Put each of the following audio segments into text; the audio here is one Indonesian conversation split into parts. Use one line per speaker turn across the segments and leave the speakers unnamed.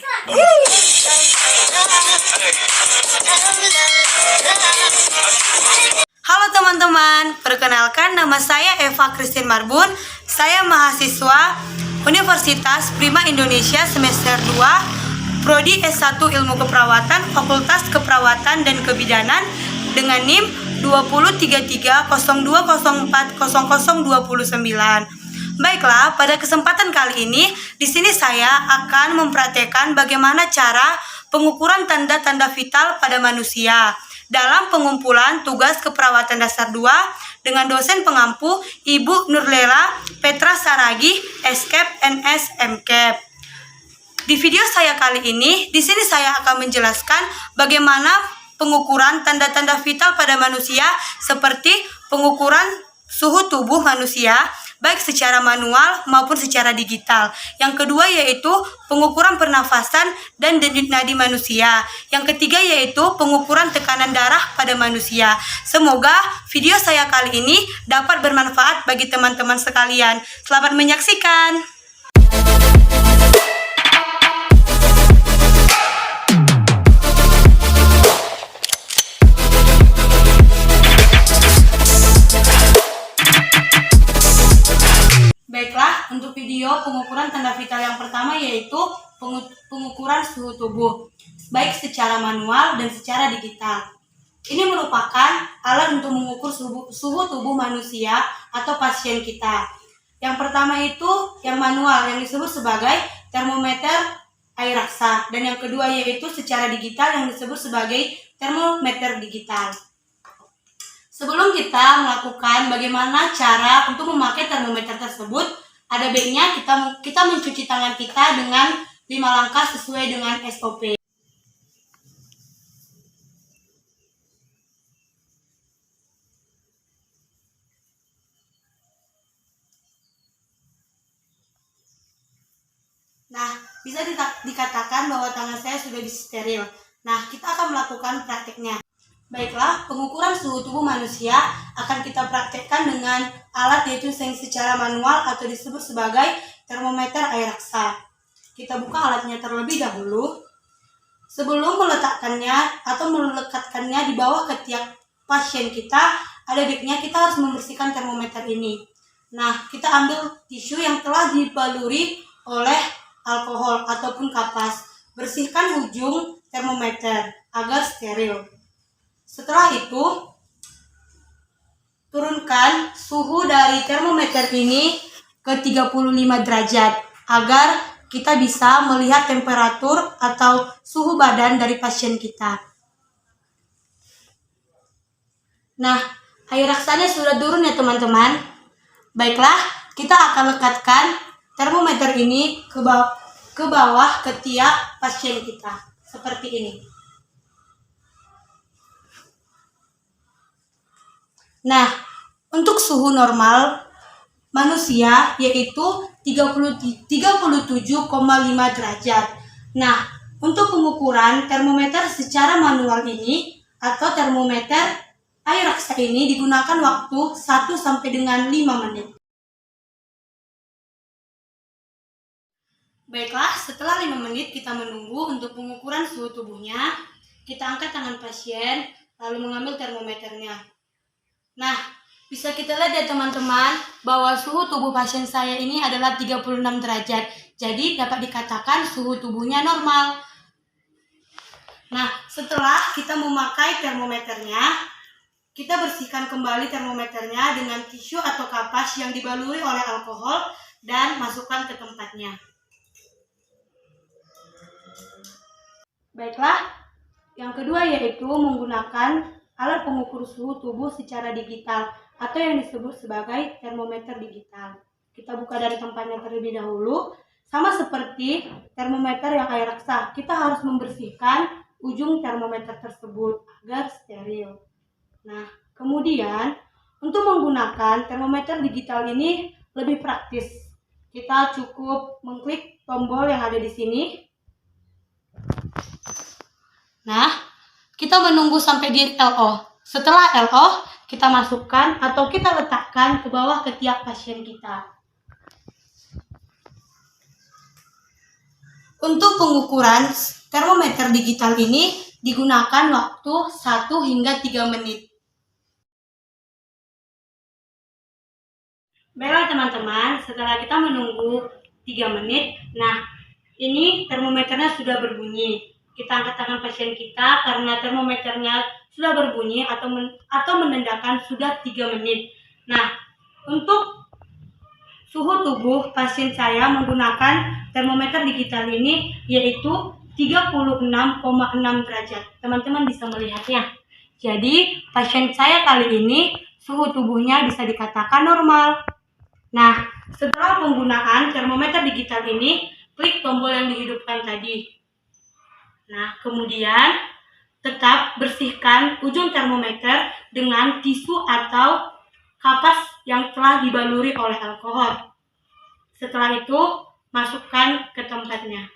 Halo teman-teman, perkenalkan nama saya Eva Christine Marbun. Saya mahasiswa Universitas Prima Indonesia semester 2, Prodi S1 Ilmu Keperawatan, Fakultas Keperawatan dan Kebidanan dengan NIM 203302040029. Baiklah, pada kesempatan kali ini di sini saya akan mempraktekkan bagaimana cara pengukuran tanda-tanda vital pada manusia dalam pengumpulan tugas keperawatan dasar 2 dengan dosen pengampu Ibu Nurlela Petra Saragih, SCAP NS MCAP. Di video saya kali ini, di sini saya akan menjelaskan bagaimana pengukuran tanda-tanda vital pada manusia seperti pengukuran suhu tubuh manusia, baik secara manual maupun secara digital. Yang kedua yaitu pengukuran pernafasan dan denyut nadi manusia. Yang ketiga yaitu pengukuran tekanan darah pada manusia. Semoga video saya kali ini dapat bermanfaat bagi teman-teman sekalian. Selamat menyaksikan. Baiklah, untuk video pengukuran tanda vital yang pertama yaitu pengukuran suhu tubuh, baik secara manual dan secara digital. Ini merupakan alat untuk mengukur suhu tubuh manusia atau pasien kita. Yang pertama itu yang manual yang disebut sebagai termometer air raksa, dan yang kedua yaitu secara digital yang disebut sebagai termometer digital. Sebelum kita melakukan bagaimana cara untuk memakai termometer tersebut, ada baiknya kita mencuci tangan kita dengan 5 langkah sesuai dengan SOP. Nah, bisa dikatakan bahwa tangan saya sudah steril. Nah, kita akan melakukan prakteknya. Baiklah, pengukuran suhu tubuh manusia akan kita praktekkan dengan alat yaitu yang secara manual atau disebut sebagai termometer air raksa. Kita buka alatnya terlebih dahulu. Sebelum meletakkannya atau melekatkannya di bawah ketiak pasien kita, ada baiknya kita harus membersihkan termometer ini. Nah, kita ambil tisu yang telah dibaluri oleh alkohol ataupun kapas. Bersihkan ujung termometer agar steril. Setelah itu, turunkan suhu dari termometer ini ke 35 derajat agar kita bisa melihat temperatur atau suhu badan dari pasien kita. Nah, air raksanya sudah turun ya teman-teman. Baiklah, kita akan lekatkan termometer ini ke bawah ketiak pasien kita seperti ini. Nah, untuk suhu normal manusia yaitu 37,5 derajat. Nah, untuk pengukuran termometer secara manual ini atau termometer air raksa ini digunakan waktu 1 sampai dengan 5 menit. Baiklah, setelah 5 menit kita menunggu untuk pengukuran suhu tubuhnya. Kita angkat tangan pasien lalu mengambil termometernya. Nah, bisa kita lihat ya teman-teman bahwa suhu tubuh pasien saya ini adalah 36 derajat. Jadi dapat dikatakan suhu tubuhnya normal. Nah, setelah kita memakai termometernya, kita bersihkan kembali termometernya dengan tisu atau kapas yang dibaluri oleh alkohol dan masukkan ke tempatnya. Baiklah, yang kedua yaitu menggunakan alat pengukur suhu tubuh secara digital atau yang disebut sebagai termometer digital. Kita buka dari tempatnya terlebih dahulu. Sama seperti termometer yang air raksa, kita harus membersihkan ujung termometer tersebut agar steril. Nah, kemudian untuk menggunakan termometer digital ini lebih praktis. Kita cukup mengklik tombol yang ada di sini. Nah, kita menunggu sampai di LO. Setelah LO, kita masukkan atau kita letakkan ke bawah ketiak pasien kita. Untuk pengukuran termometer digital ini digunakan waktu 1 hingga 3 menit. Baiklah teman-teman, setelah kita menunggu 3 menit, nah ini termometernya sudah berbunyi. Kita angkat tangan pasien kita karena termometernya sudah berbunyi atau menandakan sudah 3 menit. Nah, untuk suhu tubuh pasien saya menggunakan termometer digital ini yaitu 36,6 derajat. Teman-teman bisa melihatnya. Jadi, pasien saya kali ini suhu tubuhnya bisa dikatakan normal. Nah, setelah penggunaan termometer digital ini, klik tombol yang dihidupkan tadi. Nah, kemudian tetap bersihkan ujung termometer dengan tisu atau kapas yang telah dibaluri oleh alkohol. Setelah itu, masukkan ke tempatnya.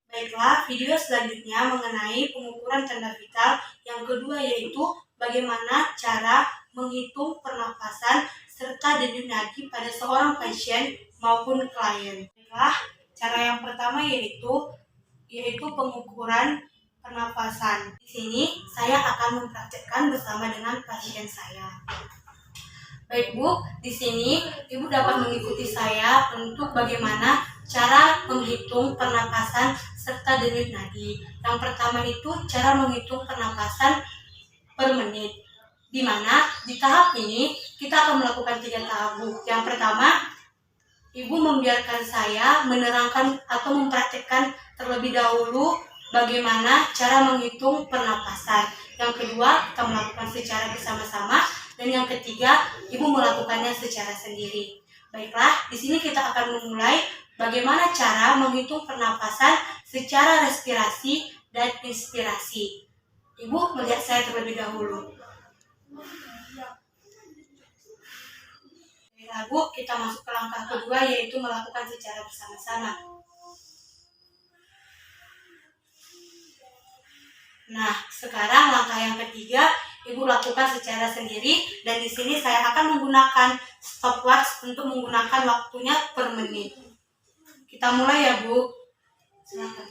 Baiklah, video selanjutnya mengenai pengukuran tanda vital yang kedua yaitu bagaimana cara menghitung pernapasan serta denyut nadi pada seorang pasien maupun klien. Baiklah, cara yang pertama yaitu pengukuran pernapasan. Di sini saya akan mempraktikkan bersama dengan pasien saya. Baik Bu, di sini Ibu dapat mengikuti saya untuk bagaimana cara menghitung pernapasan serta denyut nadi. Yang pertama itu cara menghitung pernapasan per menit. Di mana di tahap ini kita akan melakukan 3 tahap Bu. Yang pertama, Ibu membiarkan saya menerangkan atau mempraktikkan terlebih dahulu bagaimana cara menghitung pernapasan. Yang kedua, kita melakukan secara bersama-sama. Dan yang ketiga, Ibu melakukannya secara sendiri. Baiklah, di sini kita akan memulai bagaimana cara menghitung pernapasan secara respirasi dan inspirasi. Ibu melihat saya terlebih dahulu. Baiklah Bu, kita masuk ke langkah kedua yaitu melakukan secara bersama-sama. Nah, sekarang langkah yang ketiga Ibu lakukan secara sendiri dan di sini saya akan menggunakan stopwatch untuk menggunakan waktunya per menit. Kita mulai ya Bu. Silakan.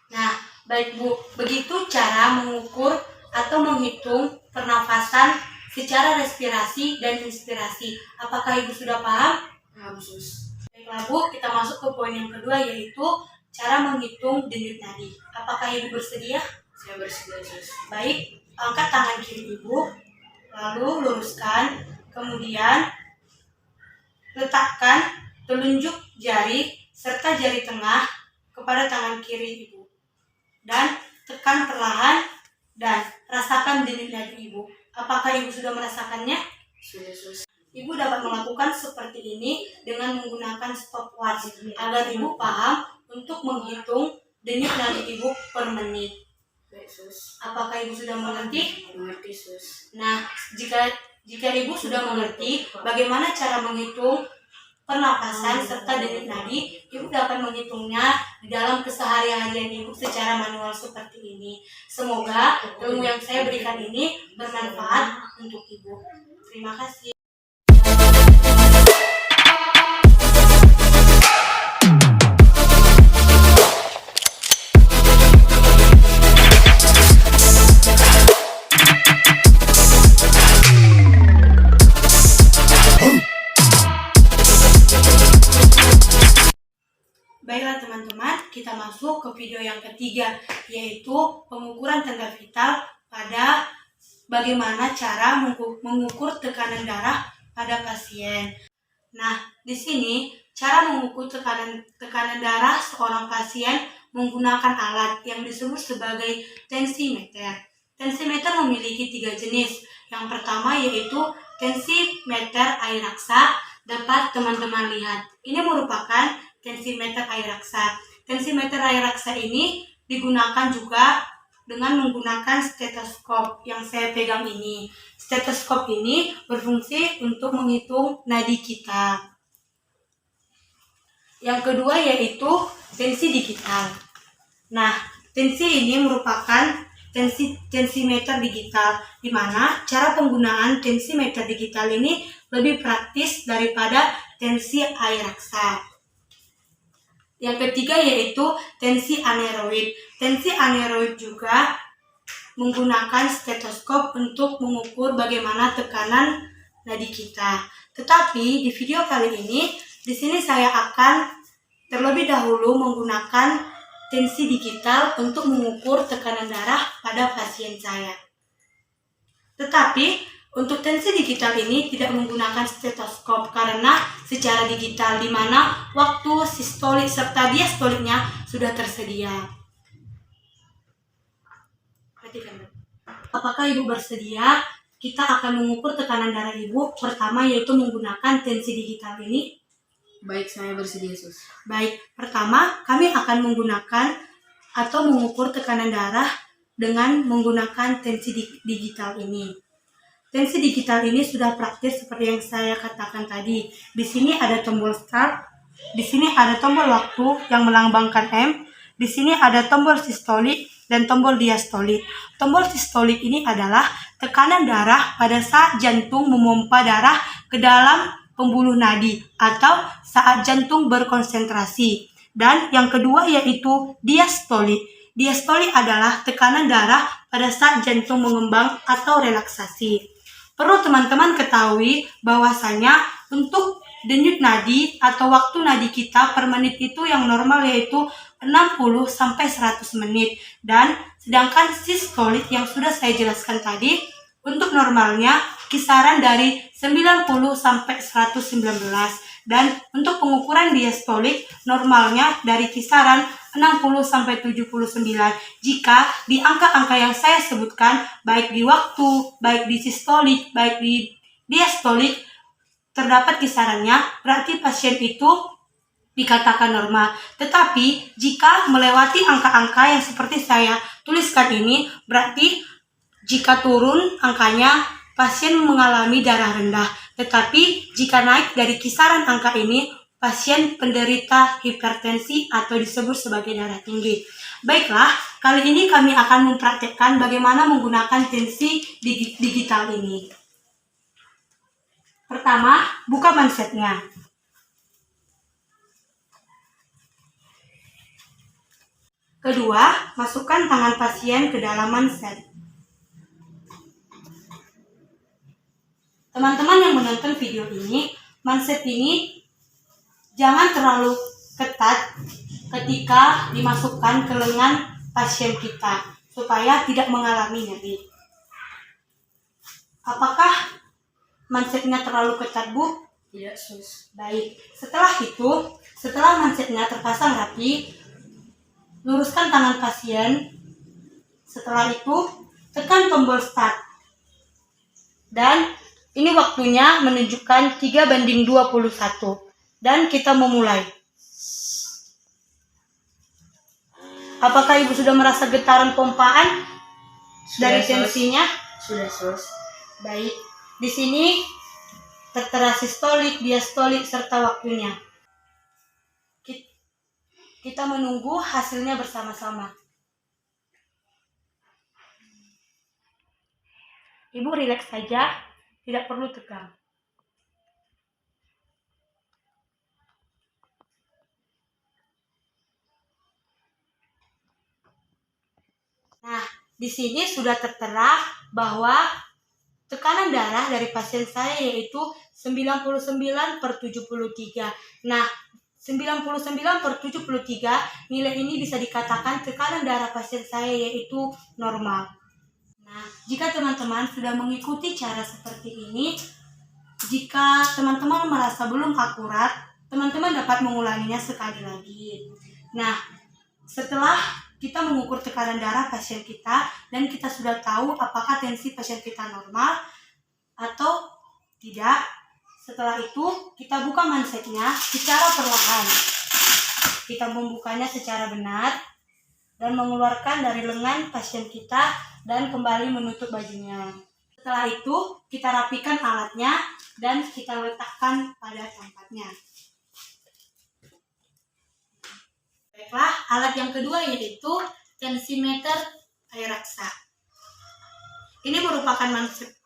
Nah, baik Bu, begitu cara mengukur atau menghitung pernafasan secara respirasi dan inspirasi. Apakah Ibu sudah paham? Paham, Sus. Baiklah Bu, kita masuk ke poin yang kedua yaitu cara menghitung denyut nadi. Apakah Ibu bersedia? Saya bersedia, Sus. Baik, angkat tangan kiri Ibu, lalu luruskan, kemudian letakkan telunjuk jari serta jari tengah kepada tangan kiri Ibu. Dan tekan perlahan dan rasakan denyut nadi Ibu. Apakah Ibu sudah merasakannya? Sudah, Sus. Ibu dapat melakukan seperti ini dengan menggunakan stopwatch agar Ibu paham untuk menghitung denyut nadi Ibu per menit. Baik, Sus. Apakah Ibu sudah mengerti? Mengerti, Sus. Nah, jika Ibu sudah mengerti bagaimana cara menghitung pernapasan serta denyut nadi, Ibu dapat menghitungnya di dalam keseharian Ibu secara manual seperti ini. Semoga ilmu yang saya berikan ini bermanfaat untuk Ibu. Terima kasih. Baiklah teman-teman, kita masuk ke video yang ketiga, yaitu pengukuran tanda vital pada bagaimana cara mengukur tekanan darah pada pasien. Nah, di sini cara mengukur tekanan darah seorang pasien menggunakan alat yang disebut sebagai tensimeter. Tensimeter memiliki 3 jenis. Yang pertama yaitu tensimeter air raksa. Dapat teman-teman lihat. Ini merupakan tensimeter air raksa. Tensimeter air raksa ini digunakan juga dengan menggunakan stetoskop yang saya pegang ini. Stetoskop ini berfungsi untuk menghitung nadi kita. Yang kedua yaitu tensi digital. Nah, tensi ini merupakan tensimeter digital, di mana cara penggunaan tensimeter digital ini lebih praktis daripada tensi air raksa. Yang ketiga yaitu tensi aneroid. Tensi aneroid juga menggunakan stetoskop untuk mengukur bagaimana tekanan nadi kita. Tetapi di video kali ini, di sini saya akan terlebih dahulu menggunakan tensi digital untuk mengukur tekanan darah pada pasien saya. Tetapi untuk tensi digital ini tidak menggunakan stetoskop karena secara digital, di mana waktu sistolik serta diastoliknya sudah tersedia. Apakah Ibu bersedia? Kita akan mengukur tekanan darah Ibu pertama yaitu menggunakan tensi digital ini.
Baik, saya bersedia, Sus.
Baik, pertama kami akan menggunakan atau mengukur tekanan darah dengan menggunakan tensi digital ini. Tensi digital ini sudah praktis seperti yang saya katakan tadi. Di sini ada tombol start, di sini ada tombol waktu yang melambangkan M, di sini ada tombol sistolik dan tombol diastolik. Tombol sistolik ini adalah tekanan darah pada saat jantung memompa darah ke dalam pembuluh nadi atau saat jantung berkonsentrasi. Dan yang kedua yaitu diastolik. Diastolik adalah tekanan darah pada saat jantung mengembang atau relaksasi. Perlu teman-teman ketahui bahwasanya untuk denyut nadi atau waktu nadi kita per menit itu yang normal yaitu 60 sampai 100 menit. Dan sedangkan sistolik yang sudah saya jelaskan tadi, untuk normalnya kisaran dari 90 sampai 119. Dan untuk pengukuran diastolik normalnya dari kisaran 60 sampai 79. Jika di angka-angka yang saya sebutkan, baik di waktu, baik di sistolik, baik di diastolik, terdapat kisarannya, berarti pasien itu dikatakan normal. Tetapi jika melewati angka-angka yang seperti saya tuliskan ini, berarti jika turun angkanya, pasien mengalami darah rendah. Tetapi jika naik dari kisaran angka ini, pasien penderita hipertensi atau disebut sebagai darah tinggi. Baiklah, kali ini kami akan mempraktekkan bagaimana menggunakan tensi digital ini. Pertama, buka mansetnya. Kedua, masukkan tangan pasien ke dalam manset. Teman-teman yang menonton video ini, manset ini jangan terlalu ketat ketika dimasukkan ke lengan pasien kita, supaya tidak mengalami nyeri. Apakah mansetnya terlalu ketat, Bu?
Tidak, Sus.
Baik, setelah mansetnya terpasang rapi, luruskan tangan pasien. Setelah itu, tekan tombol start. Dan ini waktunya menunjukkan 3:21. Dan kita memulai. Apakah Ibu sudah merasa getaran pompaan dari tensinya?
Sudah, Sus.
Baik. Di sini tertera sistolik, diastolik, serta waktunya. Kita menunggu hasilnya bersama-sama. Ibu rileks saja, tidak perlu tegang. Nah, di sini sudah tertera bahwa tekanan darah dari pasien saya yaitu 99/73. Nah, 99/73 nilai ini bisa dikatakan tekanan darah pasien saya yaitu normal. Nah, jika teman-teman sudah mengikuti cara seperti ini, jika teman-teman merasa belum akurat, teman-teman dapat mengulanginya sekali lagi. Nah, setelah kita mengukur tekanan darah pasien kita dan kita sudah tahu apakah tensi pasien kita normal atau tidak, setelah itu kita buka mansetnya secara perlahan. kita membukanya secara benar dan mengeluarkan dari lengan pasien kita dan kembali menutup bajunya. Setelah itu, kita rapikan alatnya dan kita letakkan pada tempatnya. Baiklah, alat yang kedua yaitu tensimeter air raksa. Ini merupakan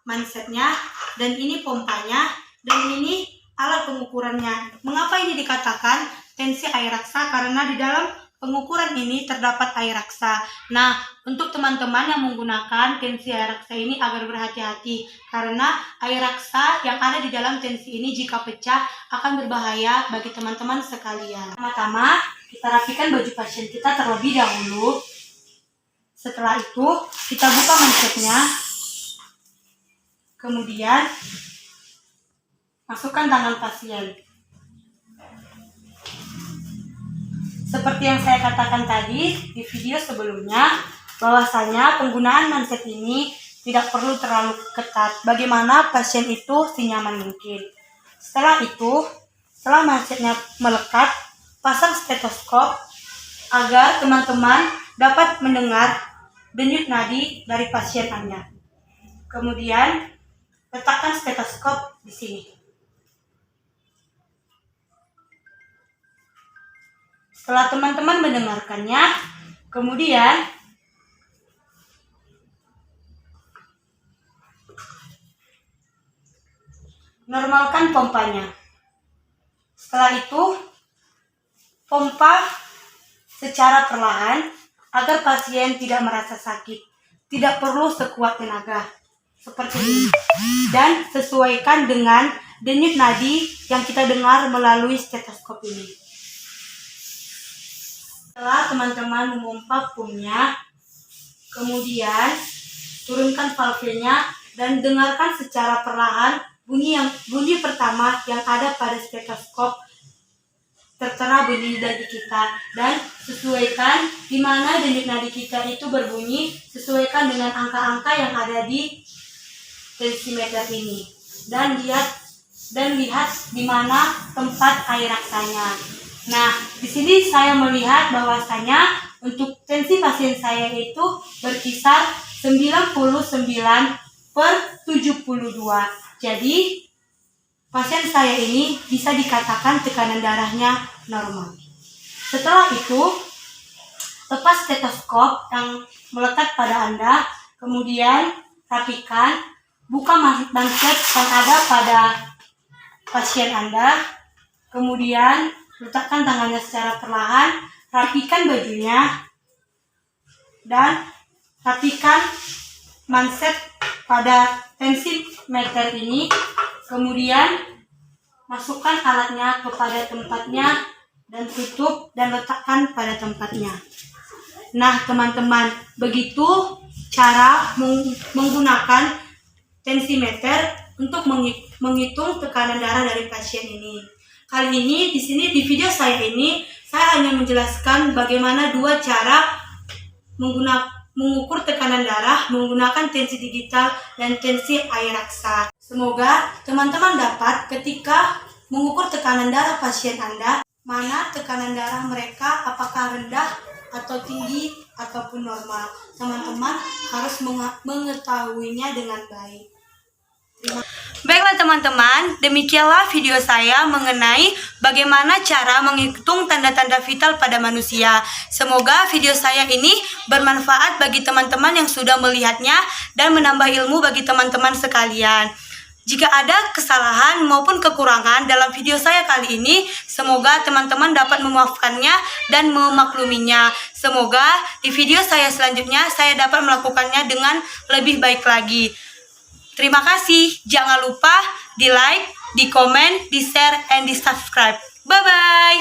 mansetnya dan ini pompanya dan ini alat pengukurannya. Mengapa ini dikatakan tensi air raksa? Karena di dalam pengukuran ini terdapat air raksa. Nah, untuk teman-teman yang menggunakan tensi air raksa ini agar berhati-hati karena air raksa yang ada di dalam tensi ini jika pecah akan berbahaya bagi teman-teman sekalian. Pertama-tama, kita rapikan baju pasien kita terlebih dahulu. Setelah itu, kita buka mansetnya. Kemudian, masukkan tangan pasien. Seperti yang saya katakan tadi di video sebelumnya, bahwasanya penggunaan manset ini tidak perlu terlalu ketat. Bagaimana pasien itu senyaman mungkin. Setelah itu, setelah mansetnya melekat, pasang stetoskop agar teman-teman dapat mendengar denyut nadi dari pasien Anda. Kemudian, letakkan stetoskop di sini. Setelah teman-teman mendengarkannya, kemudian normalkan pompanya. Setelah itu, pompa secara perlahan agar pasien tidak merasa sakit. Tidak perlu sekuat tenaga, seperti ini. Dan sesuaikan dengan denyut nadi yang kita dengar melalui stetoskop ini. Setelah teman-teman memompa pumpnya, kemudian turunkan valvenya dan dengarkan secara perlahan bunyi pertama yang ada pada stetoskop. Tertera bunyi nadi kita dan sesuaikan di mana denyut nadi kita itu berbunyi, sesuaikan dengan angka-angka yang ada di tensimeter ini dan lihat di mana tempat air raksanya. Nah, di sini saya melihat bahwasanya untuk tensi pasien saya itu berkisar 99/72. Jadi, pasien saya ini bisa dikatakan tekanan darahnya normal. Setelah itu, lepas stetoskop yang melekat pada Anda, kemudian rapikan, buka manset yang ada pada pasien Anda, kemudian letakkan tangannya secara perlahan, rapikan bajunya, dan rapikan manset pada tensimeter ini. Kemudian masukkan alatnya kepada tempatnya dan tutup dan letakkan pada tempatnya. Nah, teman-teman, begitu cara menggunakan tensimeter untuk menghitung tekanan darah dari pasien ini. Kali ini di video saya ini saya hanya menjelaskan bagaimana dua cara mengukur tekanan darah menggunakan tensi digital dan tensi air raksa. Semoga teman-teman dapat ketika mengukur tekanan darah pasien Anda, mana tekanan darah mereka apakah rendah atau tinggi ataupun normal. Teman-teman harus mengetahuinya dengan baik. Baiklah teman-teman, demikianlah video saya mengenai bagaimana cara menghitung tanda-tanda vital pada manusia. Semoga video saya ini bermanfaat bagi teman-teman yang sudah melihatnya dan menambah ilmu bagi teman-teman sekalian. Jika ada kesalahan maupun kekurangan dalam video saya kali ini, semoga teman-teman dapat memaafkannya dan memakluminya. Semoga di video saya selanjutnya saya dapat melakukannya dengan lebih baik lagi. Terima kasih. Jangan lupa di like, di komen, di share, and di subscribe. Bye-bye.